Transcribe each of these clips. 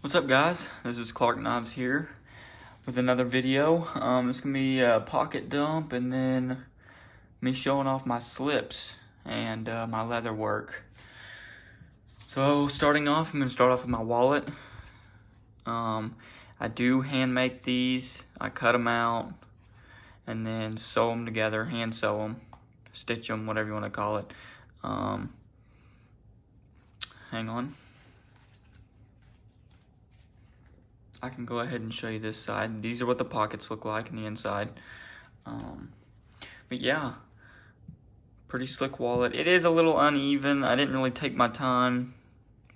What's up, guys? This is Clark Knives here with another video. It's gonna be a pocket dump and then me showing off my slips and my leather work. So starting off, I'm gonna start off with my wallet. I do hand make these. I cut them out and then sew them together, hand sew them, stitch them, whatever you want to call it. Hang on. I can go ahead and show you this side. These are what the pockets look like on the inside. But yeah, pretty slick wallet. It is a little uneven. I didn't really take my time.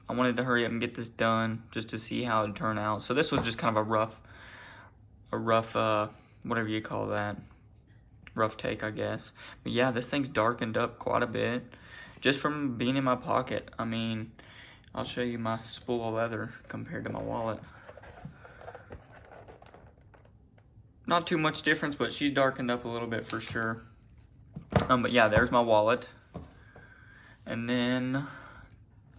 I wanted to hurry up and get this done just to see how it'd turn out. So this was just kind of a rough, whatever you call that, rough take, I guess. But yeah, this thing's darkened up quite a bit just from being in my pocket. I mean, I'll show you my spool of leather compared to my wallet. Not too much difference, but she's darkened up a little bit for sure. But yeah, there's my wallet. And then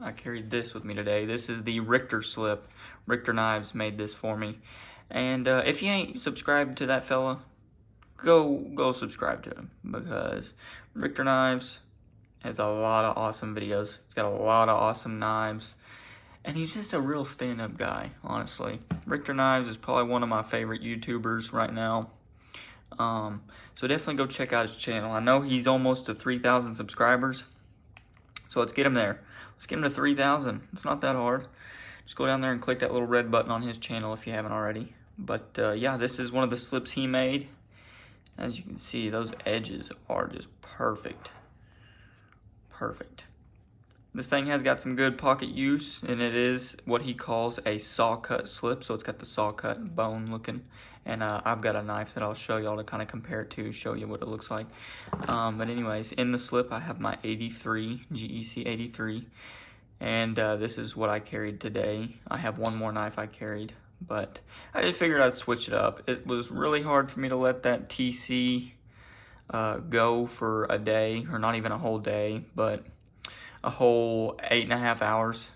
I carried this with me today. This is the Richter slip. Richter Knives made this for me. And if you ain't subscribed to that fella, go subscribe to him, because Richter Knives has a lot of awesome videos. He's got a lot of awesome knives. And he's just a real stand-up guy, honestly. Richter Knives is probably one of my favorite YouTubers right now. So definitely go check out his channel. I know he's almost to 3,000 subscribers. So let's get him there. Let's get him to 3,000. It's not that hard. Just go down there and click that little red button on his channel if you haven't already. But yeah, this is one of the slips he made. As you can see, those edges are just perfect. Perfect. This thing has got some good pocket use, and it is what he calls a saw cut slip. So it's got the saw cut bone looking, and I've got a knife that I'll show y'all to kind of compare it to, show you what it looks like. But anyways, in the slip I have my 83, GEC 83, and this is what I carried today. I have one more knife I carried, but I just figured I'd switch it up. It was really hard for me to let that TC go for a day, or not even a whole day, but a whole 8.5 hours.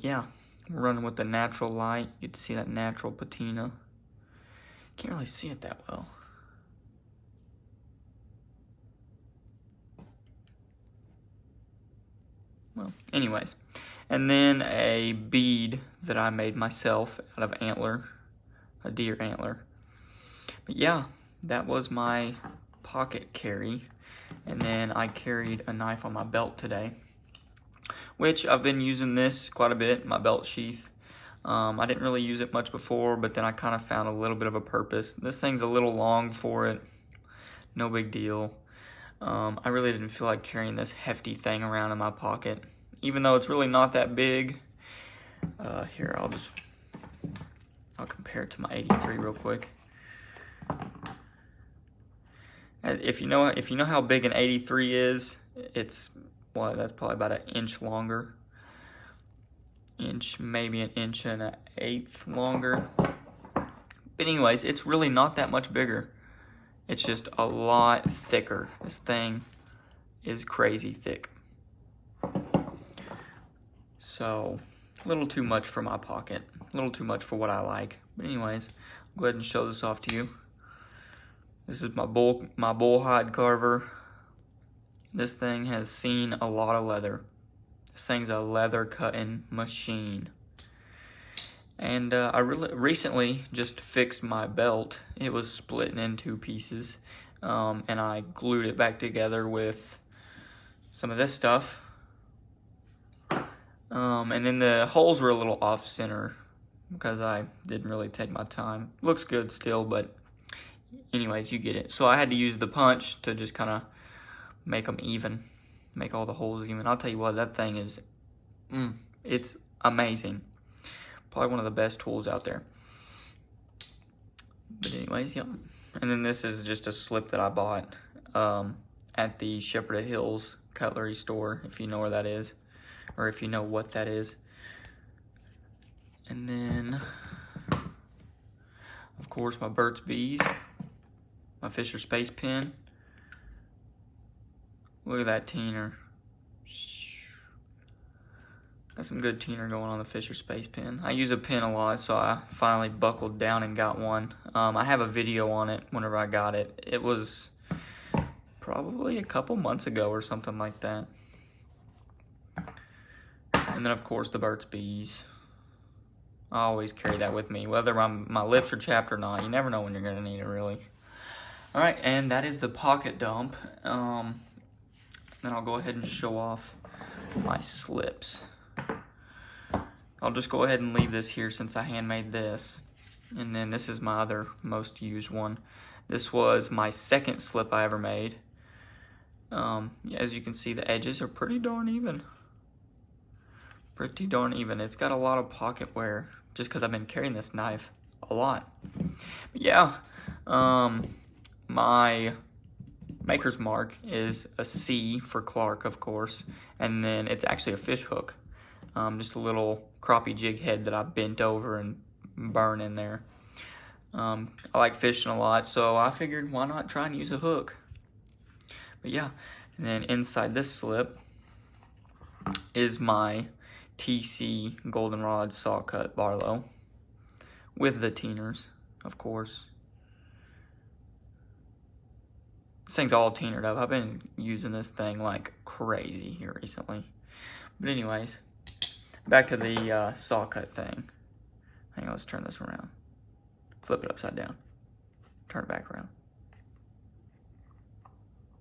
Yeah, we're running with the natural light. You get to see that natural patina. Can't really see it that well. Well, anyways. And then a bead that I made myself out of antler, a deer antler. But yeah, that was my pocket carry. And then I carried a knife on my belt today, which I've been using this quite a bit, my belt sheath. I didn't really use it much before, but then I kind of found a little bit of a purpose. This thing's a little long for it, no big deal. I really didn't feel like carrying this hefty thing around in my pocket, even though it's really not that big. Here, I'll compare it to my 83 real quick. If you know how big an 83 is, it's, well, that's probably about 1 inch longer. Maybe 1 inch and 1/8 longer. But anyways, it's really not that much bigger. It's just a lot thicker. This thing is crazy thick. So, a little too much for my pocket. A little too much for what I like. But anyways, I'll go ahead and show this off to you. This is my bull hide carver. This thing has seen a lot of leather. This thing's a leather cutting machine. And I recently just fixed my belt. It was splitting in 2 pieces. And I glued it back together with some of this stuff. And then the holes were a little off center because I didn't really take my time. Looks good still, but anyways, you get it. So I had to use the punch to just kind of make them even, make all the holes even. I'll tell you what, that thing is, it's amazing. Probably one of the best tools out there. But anyways, yep. And then this is just a slip that I bought at the Shepherd of Hills cutlery store, if you know where that is, or if you know what that is. And then, of course, my Burt's Bees. My Fisher Space Pen. Look at that teener. Got some good teener going on the Fisher Space Pen. I use a pen a lot, so I finally buckled down and got one. I have a video on it whenever I got it. It was probably a couple months ago or something like that. And then, of course, the Burt's Bees. I always carry that with me, whether my lips are chapped or not. You never know when you're going to need it, really. All right, and that is the pocket dump. Then I'll go ahead and show off my slips. I'll just go ahead and leave this here since I handmade this. And then this is my other most used one. This was my second slip I ever made. As you can see, the edges are pretty darn even. Pretty darn even. It's got a lot of pocket wear just because I've been carrying this knife a lot. But yeah, my maker's mark is a C for Clark, of course, and then it's actually a fish hook. Just a little crappie jig head that I bent over and burn in there. I like fishing a lot, so I figured why not try and use a hook. But yeah, and then inside this slip is my TC Goldenrod saw cut Barlow with the teeners, of course. This thing's all teenered up. I've been using this thing like crazy here recently. But anyways, back to the saw cut thing. Hang on, let's turn this around. Flip it upside down. Turn it back around.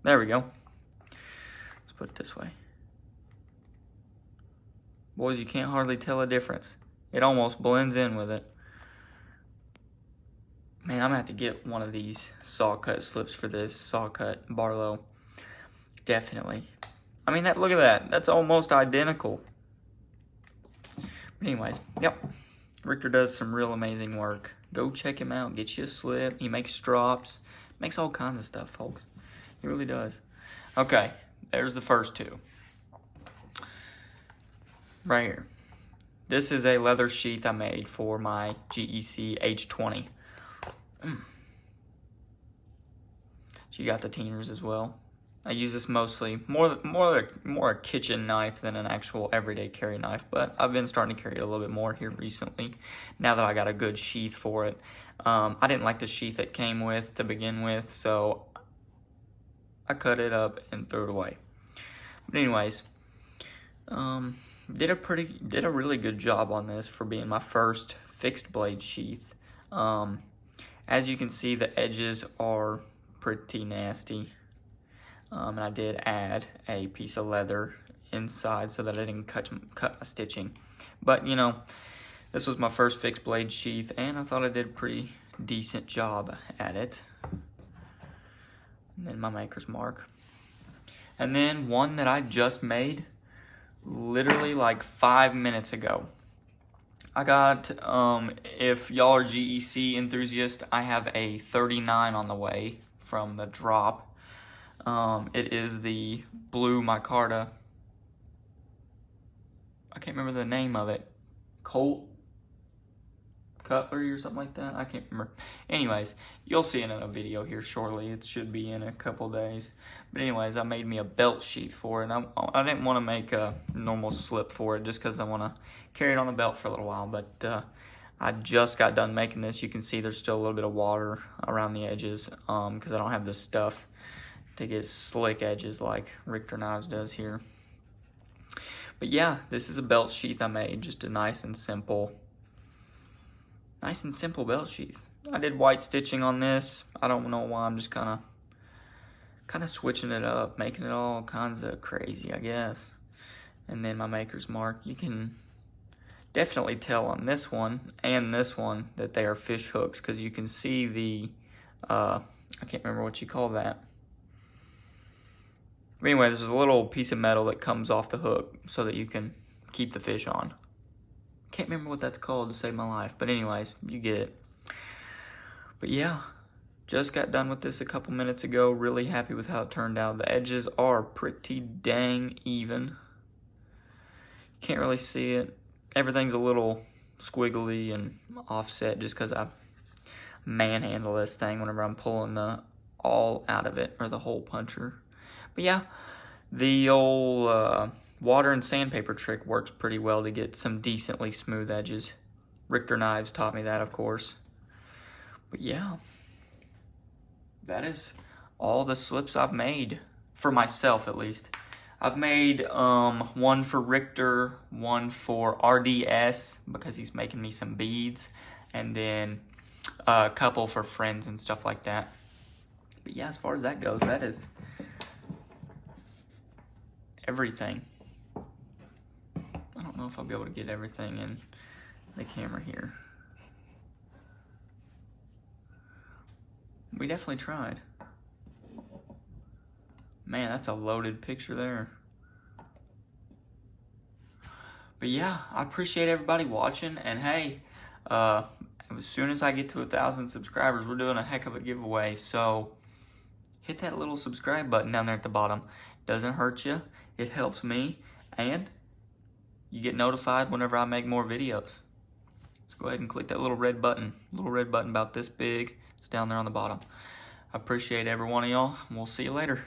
There we go. Let's put it this way. Boys, you can't hardly tell a difference. It almost blends in with it. Man, I'm gonna have to get one of these saw cut slips for this saw cut Barlow. Definitely. I mean, look at that. That's almost identical. But anyways, yep. Richter does some real amazing work. Go check him out. Get you a slip. He makes strops. Makes all kinds of stuff, folks. He really does. Okay, there's the first two. Right here. This is a leather sheath I made for my GEC H20. So you got the teeners as well. I use this mostly more a kitchen knife than an actual everyday carry knife, but I've been starting to carry it a little bit more here recently. Now that I got a good sheath for it, I didn't like the sheath it came with to begin with, so I cut it up and threw it away. But anyways, did a really good job on this for being my first fixed blade sheath. As you can see, the edges are pretty nasty. And I did add a piece of leather inside so that I didn't cut my stitching. But, you know, this was my first fixed blade sheath, and I thought I did a pretty decent job at it. And then my maker's mark. And then one that I just made literally like 5 minutes ago. I got, if y'all are GEC enthusiasts, I have a 39 on the way from the drop. It is the blue micarta. I can't remember the name of it. Colt Cutlery or something like that. I can't remember. Anyways, you'll see it in a video here shortly. It should be in a couple days. But anyways, I made me a belt sheath for it. And I didn't want to make a normal slip for it just because I want to carry it on the belt for a little while. But I just got done making this. You can see there's still a little bit of water around the edges because I don't have the stuff to get slick edges like Richter Knives does here. But yeah, this is a belt sheath I made. Just a nice and simple belt sheath. I did white stitching on this. I don't know why. I'm just kind of switching it up, making it all kinds of crazy, I guess. And then my maker's mark. You can definitely tell on this one and this one that they are fish hooks because you can see the, I can't remember what you call that. But anyway, there's a little piece of metal that comes off the hook so that you can keep the fish on. Can't remember what that's called to save my life. But anyways, you get it. But yeah, just got done with this a couple minutes ago. Really happy with how it turned out. The edges are pretty dang even. Can't really see it. Everything's a little squiggly and offset just because I manhandle this thing whenever I'm pulling the all out of it, or the hole puncher. But yeah, the old water and sandpaper trick works pretty well to get some decently smooth edges. Richter knives taught me that, of course. But yeah, that is all the slips I've made, for myself at least. I've made one for Richter, one for RDS because he's making me some beads, and then a couple for friends and stuff like that. But yeah, as far as that goes, that is everything. I don't know if I'll be able to get everything in the camera here. We definitely tried. Man, that's a loaded picture there. But yeah, I appreciate everybody watching. And hey, as soon as I get to 1,000 subscribers, we're doing a heck of a giveaway. So hit that little subscribe button down there at the bottom. Doesn't hurt you. It helps me. And you get notified whenever I make more videos. Let's go ahead and click that little red button. Little red button about this big. It's down there on the bottom. I appreciate every one of y'all. And we'll see you later.